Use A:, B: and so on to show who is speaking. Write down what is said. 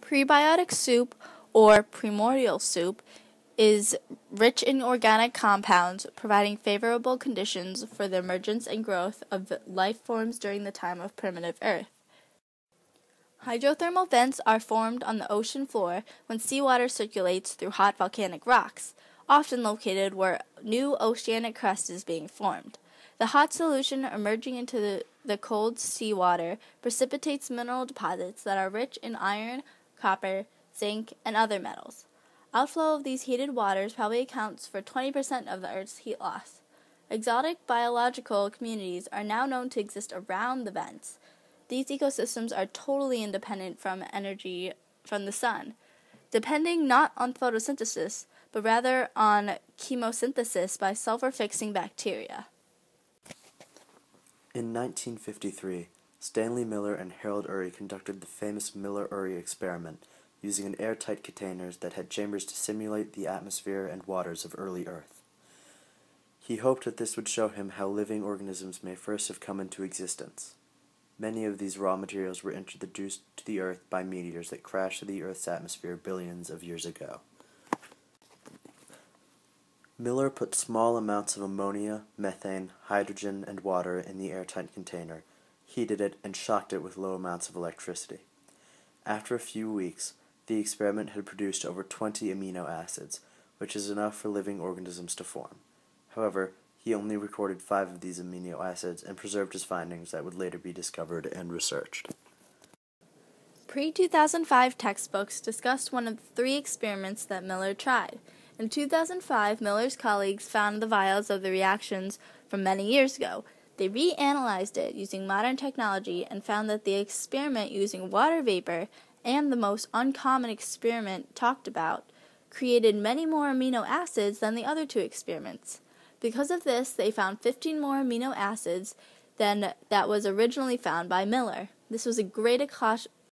A: Prebiotic soup, or primordial soup, is rich in organic compounds, providing favorable conditions for the emergence and growth of life forms during the time of primitive Earth. Hydrothermal vents are formed on the ocean floor when seawater circulates through hot volcanic rocks, often located where new oceanic crust is being formed. The hot solution emerging into the cold seawater precipitates mineral deposits that are rich in iron, copper, zinc, and other metals. Outflow of these heated waters probably accounts for 20% of the Earth's heat loss. Exotic biological communities are now known to exist around the vents. These ecosystems are totally independent from energy from the sun, depending not on photosynthesis, but rather on chemosynthesis by sulfur-fixing bacteria.
B: In 1953, Stanley Miller and Harold Urey conducted the famous Miller-Urey experiment, using an airtight containers that had chambers to simulate the atmosphere and waters of early Earth. He hoped that this would show him how living organisms may first have come into existence. Many of these raw materials were introduced to the Earth by meteors that crashed through the Earth's atmosphere billions of years ago. Miller put small amounts of ammonia, methane, hydrogen, and water in the airtight container, heated it, and shocked it with low amounts of electricity. After a few weeks, the experiment had produced over 20 amino acids, which is enough for living organisms to form. However, he only recorded 5 of these amino acids and preserved his findings that would later be discovered and researched.
A: Pre-2005 textbooks discussed one of the 3 experiments that Miller tried. In 2005, Miller's colleagues found the vials of the reactions from many years ago. They reanalyzed it using modern technology and found that the experiment using water vapor and the most uncommon experiment talked about created many more amino acids than the other 2 experiments. Because of this, they found 15 more amino acids than that was originally found by Miller. This was a great